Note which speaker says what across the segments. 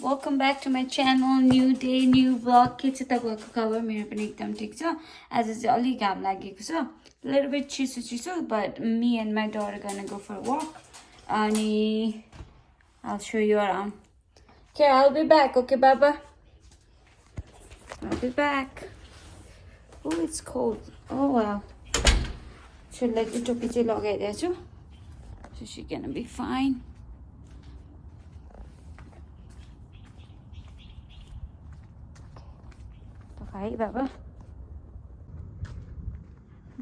Speaker 1: Welcome back to my channel. New day, new vlog. के चाहिँ तपाईँको खबर मेरो पनि एकदम ठिक छ. आज चाहिँ अलि घाम लागेको छ. Little bit चिसो but me and my daughter gonna go for a walk. अनि I'll show you around. Okay, I'll be back. Okay, Baba. I'll be back. Oh, it's cold. Oh wow. Should let the topi चाहिँ लगाइदिएको छु. So she's gonna be fine. Hi, Baba.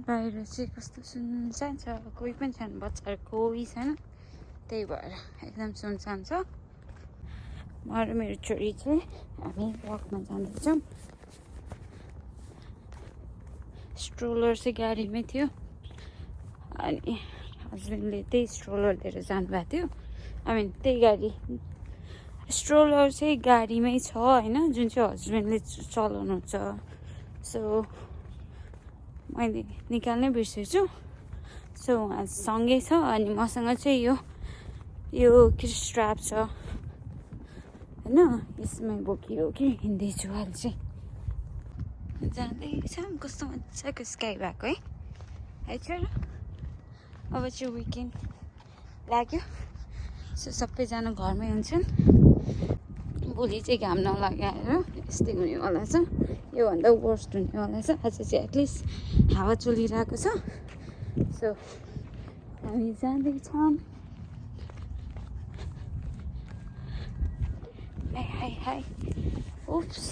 Speaker 1: बाहिर चाहिँ कस्तो सुनसान छ कोही पनि छैन बच्चाहरू कोही छैन त्यही भएर एकदम सुनसान छ म र मेरो छोरी चाहिँ हामी वकमा जाँदैछौँ स्ट्रोलर चाहिँ गाडीमै थियो अनि हस्बेन्डले त्यही स्ट्रोलर लिएर जानुभएको थियो आई मिन त्यही गाडी स्ट्रोलर चाहिँ गाडीमै छ हैन जुन चाहिँ हस्बेन्डले चलाउनुहुन्छ सो मैले निकाल्नै बिर्सेछु सो उहाँ सँगै छ अनि मसँग चाहिँ यो के स्ट्र्याप छ हैन यसमै बोकी हिँड्दैछु अहिले चाहिँ जाँदैछौँ कस्तो मजाको स्काई भएको है छोरा अब चाहिँ विकेन्ड लाग्यो सो सबैजना घरमै हुन्छन् भोलि चाहिँ घाम नलागाएर यस्तै हुनेवाला छ योभन्दा वर्स्ट हुनेवाला छ आज चाहिँ एटलिस्ट हावा चलिरहेको छ सो हामी जाँदैछौँ हाई उप्स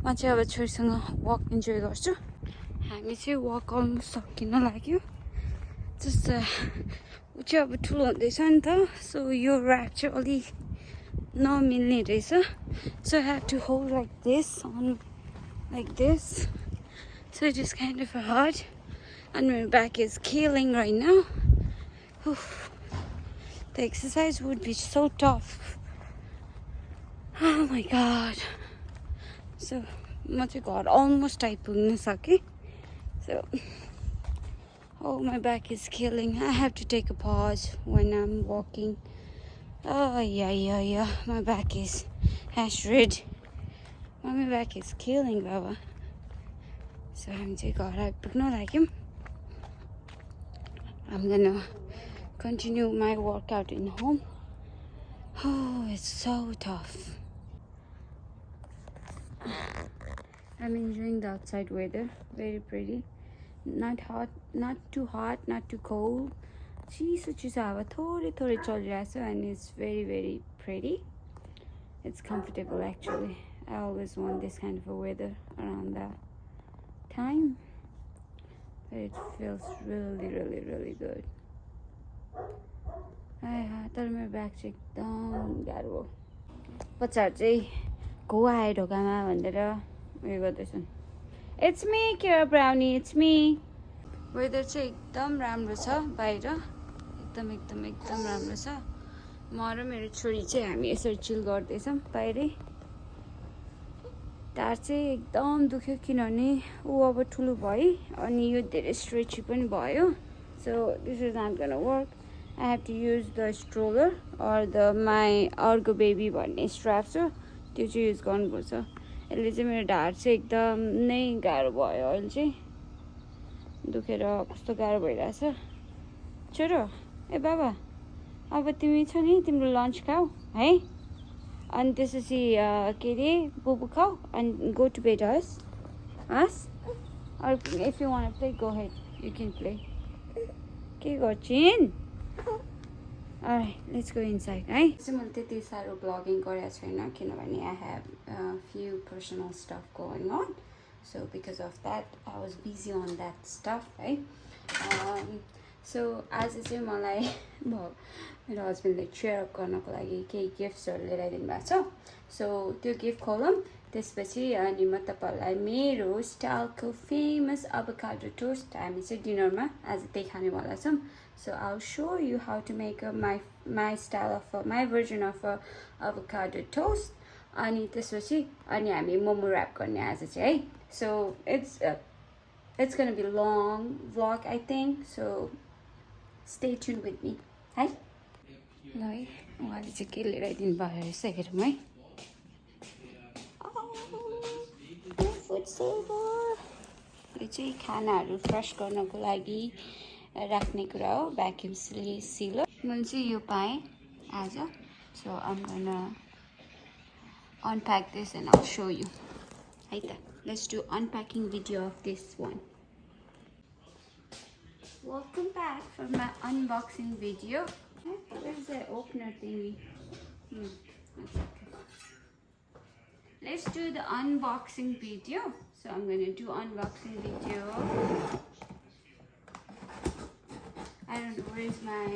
Speaker 1: म चाहिँ अब छोरीसँग वक इन्जोय गर्छु हामी चाहिँ वक अलमोस्ट सकिन लाग्यो जस्तो ऊ चाहिँ अब ठुलो हुँदैछ नि त सो यो ऱ्याक चाहिँ अलि नमिल्ने रहेछ so I have to hold like this so it is kind of hard and my back is killing right now. The exercise would be so tough. Oh my god. So म चाहिँ घर almost आइपुग्न सकेँ so oh my back is killing. I have to take a pause when I'm walking. Oh yeah my back is hashed. My back is killing Baba. So हामी चाहिँ घर आइपुग्न लाग्यौँ I'm gonna continue my workout in home. Oh, it's so tough. I'm enjoying the outside weather. Very pretty. Not hot, not too hot, not too cold. चिसो हावा थोरै चलिरहेछ and it's very pretty. It's comfortable actually. I always want this kind of a weather around that time. But it feels really good. तर मेरो bag चाहिँ एकदम गाह्रो हो बच्चाहरू चाहिँ घाउ आयो ढोकामा भनेर उयो गर्दैछन् it's me care brownie it's me whether चाहिँ एकदम राम्रो छ बाहिर एकदम राम्रो छ म र मेरो छोरी चाहिँ हामी यसरी चिल गर्दैछौँ बाहिरै ढाड चाहिँ एकदम दुख्यो किनभने ऊ अब ठुलो भयो अनि यो धेरै स्ट्रेची पनि भयो so this is not gonna work I have to use the stroller or the my अर्को बेबी भन्ने स्ट्र्याप छ त्यो चाहिँ युज गर्नुपर्छ यसले चाहिँ मेरो ढाड चाहिँ एकदम नै गाह्रो भयो अहिले चाहिँ दुखेर कस्तो गाह्रो भइरहेछ छोरो ए बाबा अब तिमी छ नि तिम्रो लन्च खाऊ है अनि त्यसपछि के अरे बुबु खाऊ अनि गो टु बेड हस् or if you want to play go ahead you can play के गर्छिन् Alright, let's go inside, right? So, मैले त्यति साह्रो vlogging गरेको छैन किनभने I have a few personal stuff going on. So, because of that, I was busy on that stuff, right? So, आज चाहिँ मलाई मेरो हस्बेन्डले cheer up गर्नको लागि केही गिफ्ट्सहरू लिएर आइदिनु भएको छ सो त्यो गिफ्ट खोलौँ त्यसपछि अनि म तपाईँहरूलाई मेरो स्टाइलको फेमस avocado toast हामी चाहिँ डिनरमा आज त्यही खानेवाला छौँ So I'll show you how to make my style of my version of a avocado toast. अनि त्यसपछि अनि हामी मोमो र्याप गर्ने आज चाहिँ है So it's gonna be long vlog I think. So stay tuned with me. Hi. ल है उहाँले चाहिँ के ल्याइदिनु भयो रहेछ हेरौँ है फुड सेभर यो चाहिँ खानाहरू फ्रेस गर्नको लागि राख्ने कुरा हो भ्याक्युम सिलर मैले चाहिँ यो पाएँ आज so I'm gonna unpack this and I'll show you है त let's do unpacking video of this one. Welcome back for my unboxing video. Where's the opener thingy? That's okay. Let's do the unboxing video. So I'm gonna do unboxing video. I don't know where is my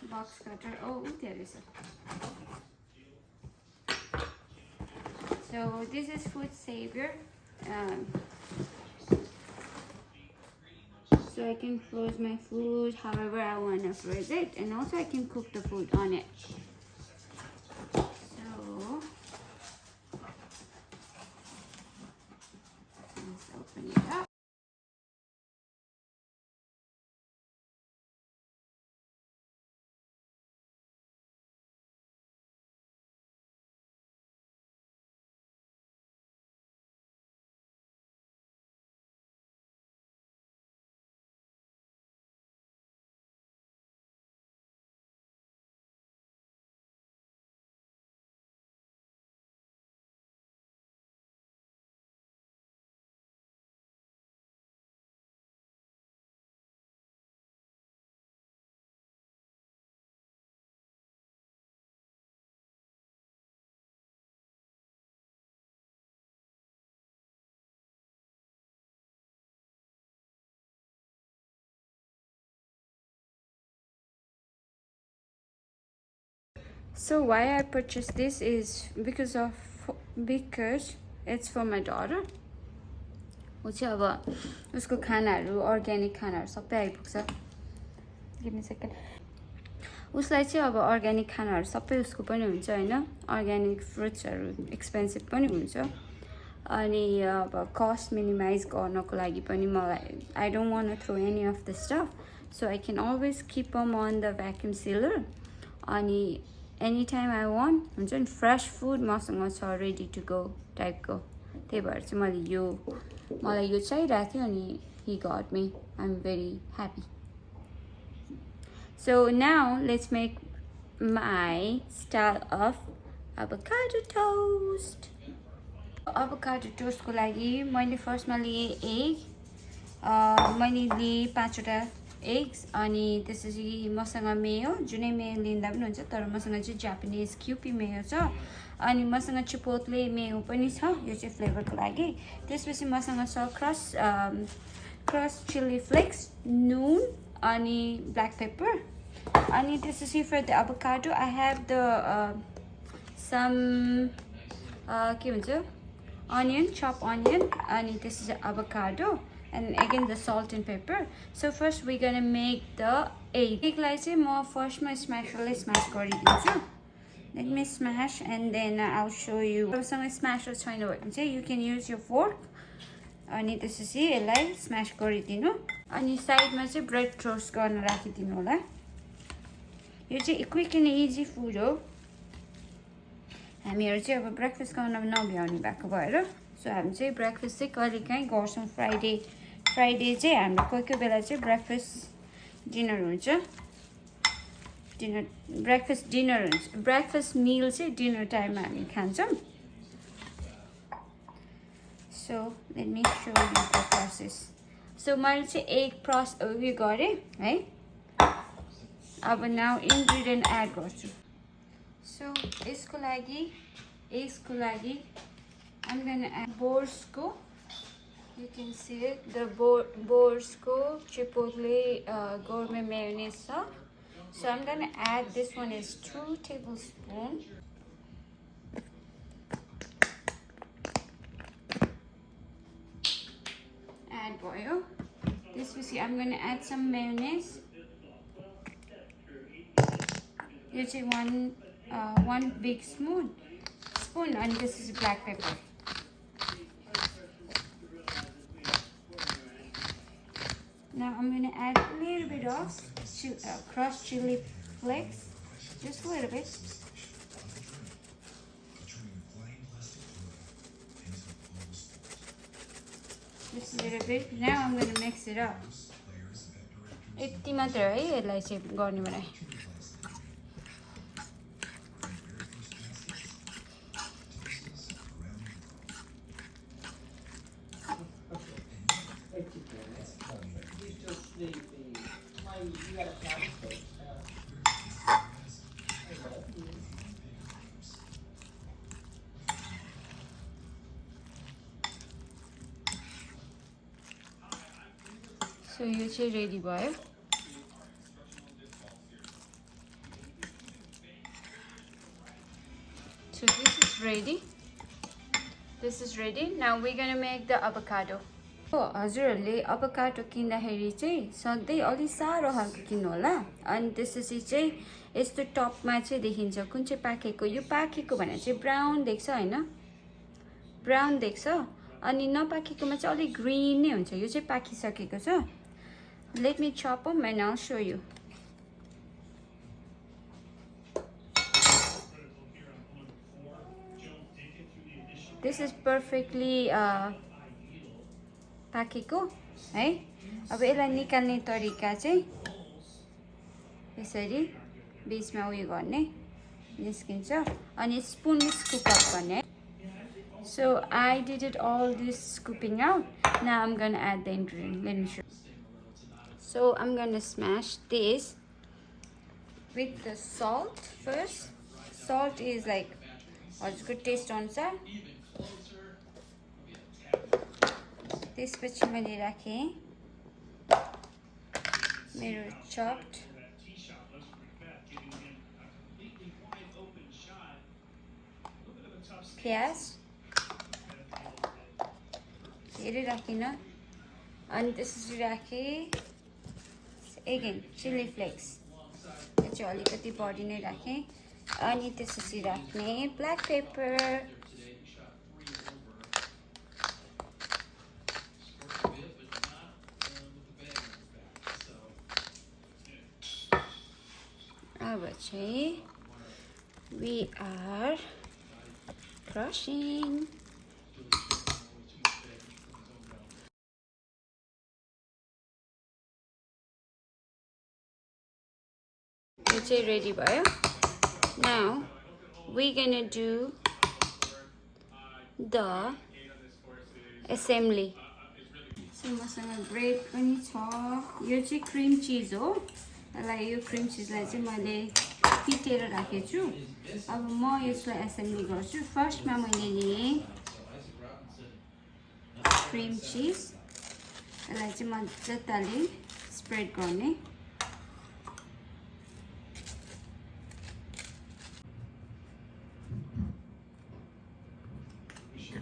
Speaker 1: box cutter. Oh, there is it. So this is Food Savior. So I can froze my food however I want to froze it, and also I can cook the food on it. So let's open it up. So why I purchased this is because it's for my daughter. ऊ चाहिँ अब उसको खानाहरू organic खानाहरू सबै आइपुग्छ give me second उसलाई चाहिँ अब अर्ग्यानिक खानाहरू सबै उसको पनि हुन्छ हैन अर्ग्यानिक फ्रुट्सहरू एक्सपेन्सिभ पनि हुन्छ अनि अब कस्ट मिनिमाइज गर्नको लागि पनि मलाई I don't want to throw any of the stuff so I can always keep them on the vacuum sealer अनि एनी टाइम आई वान्ट हुन्छ नि फ्रेस फुड मसँग छ रेडी टु गो टाइपको त्यही भएर चाहिँ मलाई यो चाहिरहेको थियो अनि he got me. I'm very happy. So now let's make my style of avocado toast. Avocado toast को लागि मैले फर्स्टमा लिए एग मैले लिए 5वटा एग्स अनि त्यसपछि मसँग मेयो जुनै मेयो लिँदा पनि हुन्छ तर मसँग चाहिँ जापानिज क्युपी मेयो छ अनि मसँग चिपोटले मेयो पनि छ यो चाहिँ फ्लेभरको लागि त्यसपछि मसँग छ क्रस चिली फ्लेक्स नुन अनि ब्ल्याक पेपर अनि त्यसपछि for the avocado I have the some के भन्छ अनियन चप अनियन अनि त्यसपछि avocado and again the salt and pepper. So first we're gonna make the egg. Egg lai chai ma first ma smasherle smash garidinchu. Let me smash and then I'll show you. Tapaसँग smasher छैन भने चाहिँ you can use your fork. अनि त्यसपछि यसलाई स्माश गरिदिनु अनि साइडमा चाहिँ ब्रेड टोस्ट गर्न राखिदिनु होला यो चाहिँ क्विक एन्ड इजी फुड हो हामीहरू चाहिँ अब ब्रेकफास्ट गर्न नभ्याउने भएको भएर सो हामी चाहिँ ब्रेकफास्ट चाहिँ कहिलेकाहीँ गर्छौँ फ्राइडे चाहिँ हाम्रो कोही कोही बेला चाहिँ ब्रेकफास्ट डिनर हुन्छ ब्रेकफास्ट मिल चाहिँ डिनर टाइममा हामी खान्छौँ So let me show you the process. So मैले चाहिँ एग उयो गरेँ है अब now ingredient add गर्छु So यसको लागि I'm gonna add Borsco. You can see it, the Borsco Chipotle gourmet mayonnaise. So I'm gonna add, this one is 2 tablespoons. Add oil. This we see, I'm gonna add some mayonnaise. You see one big spoon, and this is black pepper. Now I'm gonna add a little bit of crushed chili flakes. Just a little bit. Just a little bit. Now I'm going to mix it up. यति मात्र है यसलाई चाहिँ गर्ने बनाए. So यो चाहिँ ready भयो. So this is ready. This is ready. Now we're gonna make the avocado. हो हजुरहरूले avocado किन्दाखेरि चाहिँ सधैँ अलि सारो खालको किन्नु होला. अनि त्यसपछि चाहिँ यस्तो टपमा चाहिँ देखिन्छ कुन चाहिँ पाकेको. यो पाकेको भने चाहिँ ब्राउन देख्छ हैन? ब्राउन देख्छ. अनि नपाकेकोमा चाहिँ अलि ग्रीन नै हुन्छ. यो चाहिँ पाकिसकेको छ. Let me chop them and I'll show you. This is perfectly पाकेको है. अब यसलाई निकाल्ने तरिका चाहिँ यसरी बीचमा उयो गर्ने निस्किन्छ अनि स्पुनले स्कुप अप गर्ने. So I did it all this scooping out. Now I'm gonna add the ingredient. Let me show you. So I'm gonna smash this with the salt first. Salt is like हजुरको test अनुसार. त्यसपछि मैले राखेँ मेरो chopped प्याज धेरै राखिन. अनि त्यसपछि राखेँ again chili flakes. यो चाहिँ अलिकति बढी नै राखेँ. अनि त्यसपछि राख्ने black pepper. अब चाहिँ we are crushing. It's ready भयो. Now we're gonna do the assembly. So मसँग ब्रेड पनि छ. यो चाहिँ क्रीम चीज हो. यसलाई यो क्रीम चीजलाई चाहिँ मैले पिटेर राखेको छु. अब म यसलाई एसेम्बली गर्छु. फर्स्टमा मैले लिएँ क्रीम चीज. यसलाई चाहिँ मजाले स्प्रेड गर्ने.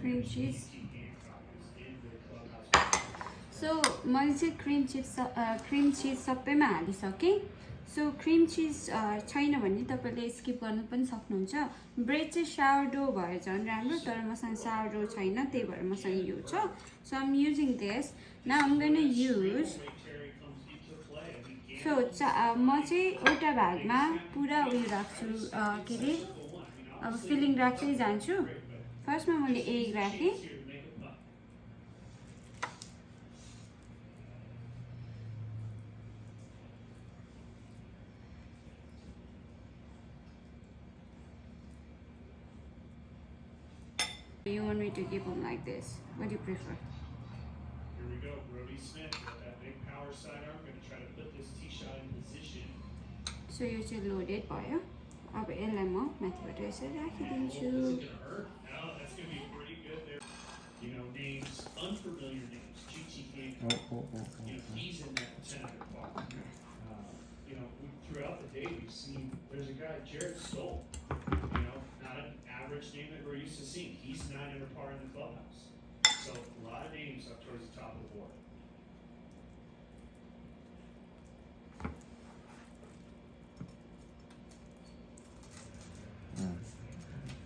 Speaker 1: cream cheese. So मैले चाहिँ क्रीम चीज सबैमा हालिसकेँ. सो क्रीम चीज छैन भने तपाईले स्किप गर्न पनि सक्नुहुन्छ. ब्रेड चाहिँ साउरडो भए झन् राम्रो. तर मसँग साउरडो छैन त्यही भएर मसँग यो छ. So I'm using this. Now I'm going to use. So म चाहिँ एउटा भागमा पुरा उयो राख्छु के रे अब फिलिङ राख्दै जान्छु. फर्स्टमा मैले एग राखेँ. You want me to keep them like this? What do you prefer?
Speaker 2: Here we go, Brody Smith with that big power sidearm. Going to try to put this tee shot in position.
Speaker 1: So you should load it भयो. अब यसलाई म माथिबाट यसरी राखिदिन्छु.
Speaker 2: No, that's going to be pretty good there. You know, names, unfamiliar names. GTK. You know, he's in that 10-under par. You know, throughout the day we've seen, there's a guy, Jared Stoll. You know, not an average name that we're used to seeing. He's 9-under par in the clubhouse. So a lot of names up towards the top of the board.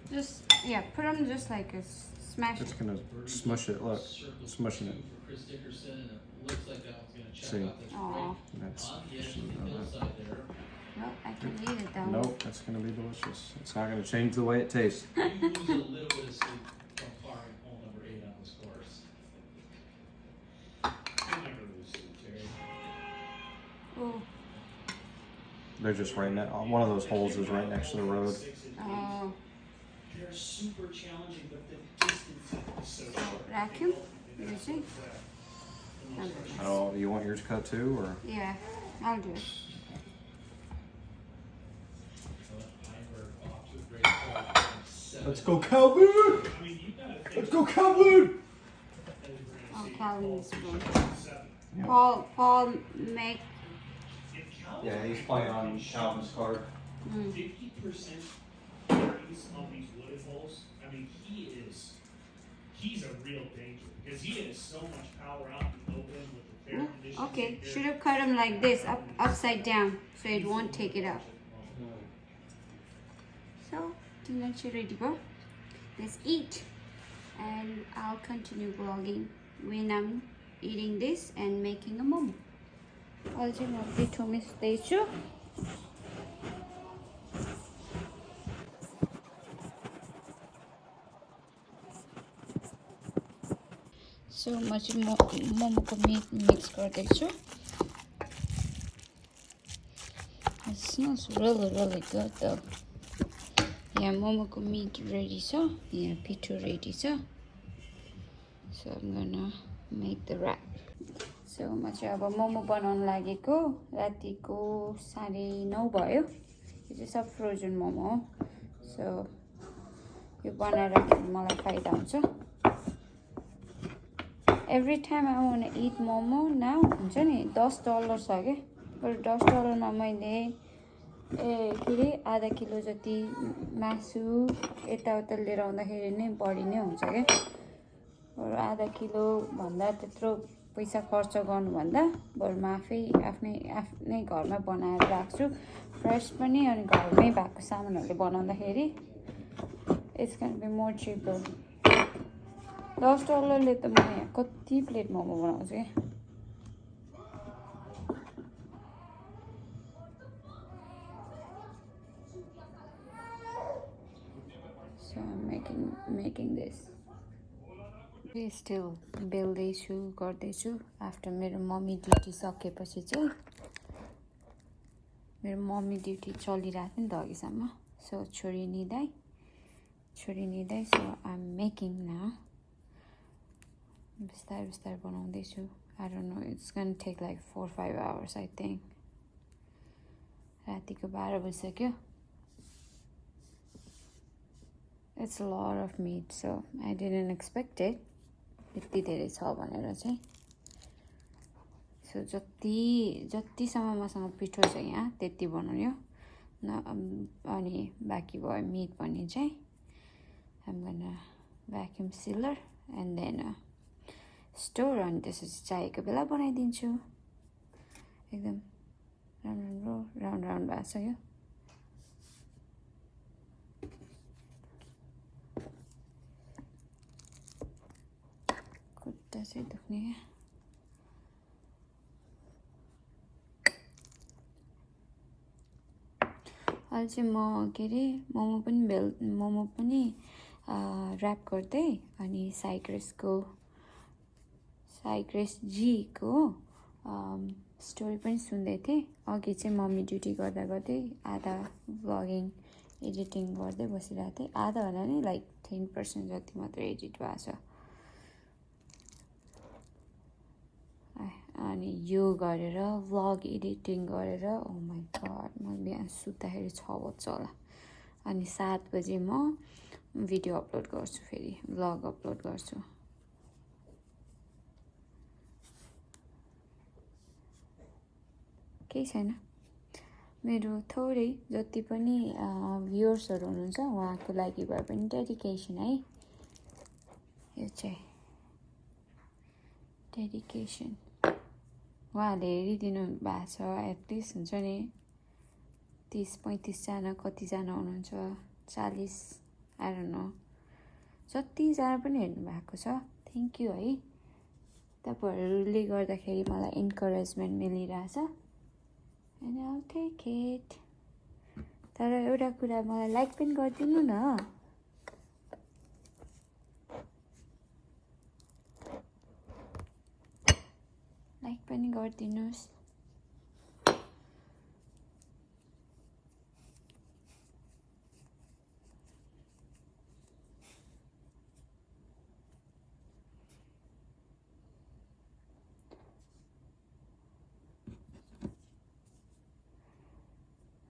Speaker 1: Just yeah, put them just like a smash.
Speaker 3: It's gonna smush it. Look, smushing it.
Speaker 4: Chris Dickerson, and it looks like that one's going to check
Speaker 3: See.
Speaker 4: out. That's
Speaker 1: Aw.
Speaker 4: great.
Speaker 3: That's
Speaker 4: On the edge
Speaker 3: pushing
Speaker 4: of
Speaker 3: it
Speaker 4: the
Speaker 3: on that.
Speaker 4: hillside there.
Speaker 1: Well, I can eat it though.
Speaker 3: Nope, that's gonna be delicious. It's not gonna change the way it tastes.
Speaker 2: You lose a little bit of sleep from firing hole number 8 on this course. You'll never lose sleep, Terry.
Speaker 1: Oh.
Speaker 3: They're just right now. One of those holes is right next to the road.
Speaker 1: Oh.
Speaker 2: They're super challenging, but the distance is so short.
Speaker 1: Vacuum? You see?
Speaker 3: Oh, you want yours cut too, or?
Speaker 1: Yeah, I'll do it.
Speaker 3: Let's go, Calvin! Let's go, Calvin!
Speaker 1: Oh, Calvin is good.
Speaker 3: Yeah.
Speaker 1: Paul make.
Speaker 3: Yeah, he's playing on Calvin's card.
Speaker 2: 50% birdies on these wooded holes. I mean, he's a real danger because he has so much power out in the open with the fair conditions.
Speaker 1: Okay, should have cut him like this, upside down, so it won't take it up. So, dinner ready, bro. Let's eat, and I'll continue vlogging when I'm eating this and making a momo. I'll just make the tomato paste. So much momo meat mix गर्दैछु. It smells really good though. Yeah, momo meat ready छ. Yeah, pito ready छ. So I'm gonna make the wrap. So म चाहिँ अब मोमो बनाउन लागेको रातिको 9:30 भयो. यो चाहिँ सब फ्रोजन मोमो हो. So यो बनाएर राख्नु मलाई फाइदा हुन्छ. Every time I want to eat momo now, हुन्छ नि $10 छ के. बरु $10 मा मैले आधा किलो जति मासु यताउता लिएर आउँदाखेरि नै बढी नै हुन्छ के. बरु आधा किलो भन्दा त्यत्रो पैसा खर्च गर्नुभन्दा बरु म आफ्नै घरमा बनाएर राख्छु. फ्रेस पनि अनि घरमै भएको सामानहरूले बनाउँदाखेरि it's going to be more cheaper. $10 ले त म यहाँ कति प्लेट मोमो बनाउँछु के. So I'm making this. Still बेल्दैछु गर्दैछु. After मेरो मम्मी ड्युटी सकेपछि चाहिँ मेरो मम्मी ड्युटी चलिरहेको नि त अघिसम्म. So छोरी निदाइ so I'm making now. बिस्तारै बनाउँदैछु. I don't know, it's gonna take like 4-5 hours I think. रातिको 12 बजिसक्यो. It's a lot of meat, so I didn't expect it. यति धेरै छ भनेर चाहिँ. So जतिसम्म मसँग पिठो छ यहाँ त्यति बनाउने हो. अनि बाँकी भयो मिट पनि चाहिँ I'm gonna vacuum sealer and then store अनि त्यसपछि चाहिएको बेला बनाइदिन्छु. एकदम राउन्ड भएको छ यो. खुट्टा चाहिँ दुख्ने क्या. अहिले चाहिँ म के अरे मोमो पनि ऱ्याप गर्दै अनि साइग्रेस जीको स्टोरी पनि सुन्दै थिएँ. अघि चाहिँ मम्मी ड्युटी गर्दै आधा भ्लगिङ एडिटिङ गर्दै बसिरहेको थिएँ. आधा होला नि लाइक 10% जति मात्र एडिट भएको छ. अनि यो गरेर भ्लग एडिटिङ गरेर ओ माई गॉड म बिहान सुत्दाखेरि 6 बज्छ होला. अनि 7 बजे म भिडियो अपलोड गर्छु, फेरि भ्लग अपलोड गर्छु. केही छैन. मेरो थोरै जति पनि भ्युअर्सहरू हुनुहुन्छ उहाँको लागि भए पनि डेडिकेसन है. यो चाहिँ डेडिकेसन उहाँहरूले हेरिदिनु भएको छ. एटलिस्ट हुन्छ नि 30-35 जना कतिजना हुनुहुन्छ, 40 आई डोन्ट नो, जतिजना पनि हेर्नु भएको छ. थ्याङ्क यू है. तपाईँहरूले गर्दाखेरि मलाई encouragement मिलिरहेछ. And I'll take it. तर एउटा कुरा मलाई लाइक पनि गरिदिनु न लाइक पनि गरिदिनुस्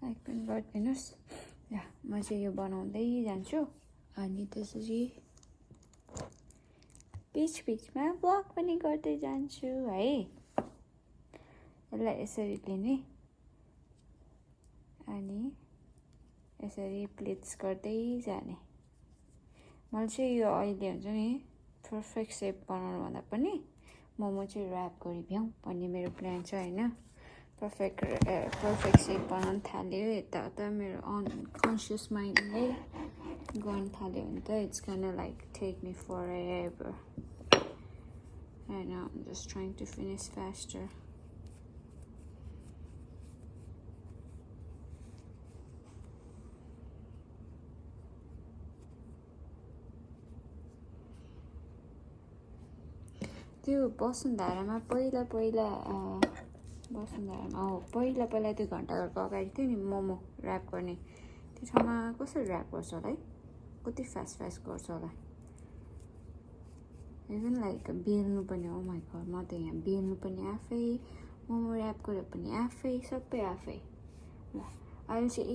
Speaker 1: लाइक पनि गरिदिनुस् ल म चाहिँ यो बनाउँदै जान्छु अनि त्यसरी बिचमा ब्लग पनि गर्दै जान्छु है यसलाई यसरी लिने अनि यसरी प्लेट्स गर्दै जाने मलाई चाहिँ यो अहिले हुन्छ नि पर्फेक्ट सेप बनाउनुभन्दा पनि मोमो चाहिँ ऱ्याप गरिभ्याउँ भन्ने मेरो प्लान छ होइन पर्फेक्ट सेप बनाउन थाल्यो यताउता मेरो अनकन्सियस माइन्डले गर्न थाल्यो भने त it's gonna like take me forever and I'm just trying to finish faster त्यो वसुन्धरामा पहिला वसुन्धरामा पहिला त्यो घन्टाघरको अगाडि थियो नि मोमो ऱ्याप गर्ने त्यो ठाउँमा कसरी ऱ्याप गर्छ होला है कति फास्ट गर्छ होला इभन लाइक बेल्नु पनि हो माइ गड म त यहाँ बेल्नु पनि आफै मोमो ऱ्याप गरेर पनि आफै सबै आफै ल अहिले चाहिँ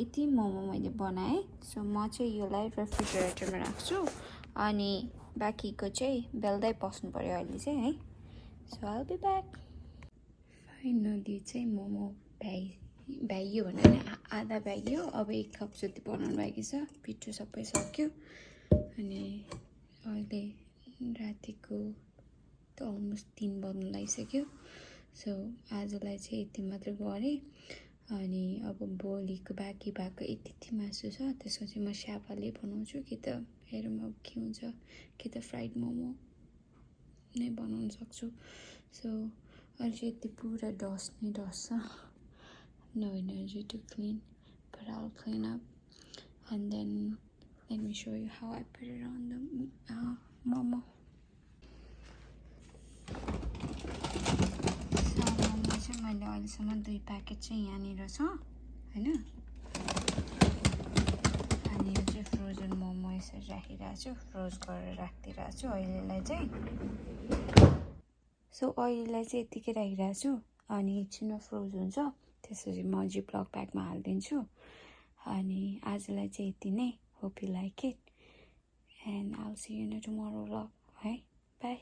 Speaker 1: यति मोमो मैले बनाएँ सो म चाहिँ यसलाई रेफ्रिजरेटरमा राख्छु अनि बाँकीको चाहिँ बेल्दै बस्नु पर्यो अहिले चाहिँ है so I'll be back finally चाहिँ मोमो भ्याइयो भने आधा भ्याइयो अब 1 कप जति बनाउनु बाँकी छ पिठो सबै सक्यो अनि अहिले रातिको त अलमोस्ट 3 बज्नु लागिसक्यो सो आजलाई चाहिँ यति मात्र गरेँ अनि अब भोलिको बाँकी भएको यति मासु छ त्यसको चाहिँ म स्यापाले बनाउँछु कि त हेरौँ अब के हुन्छ कि त फ्राइड मोमो नै बनाउन सक्छु सो अहिले चाहिँ यति पुरा डस्ट नै डस्ट छ no energy to clean but I'll clean up and then let me show you how I put it on the momo so momo चाहिँ मैले अहिलेसम्म 2 प्याकेट चाहिँ यहाँनिर छ हैन अनि यो चाहिँ फ्रोजन मोमो यसरी राखिरहेको छु फ्रोज गरेर राखिदिरहेको छु अहिलेलाई चाहिँ सो अहिलेलाई चाहिँ यतिकै राखिरहेको छु अनि एकछिनमा फ्रोज हुन्छ त्यसरी म जिपलक ब्यागमा हालिदिन्छु अनि आजलाई चाहिँ यति नै hope you like it and I'll see you in tomorrow vlog है बाई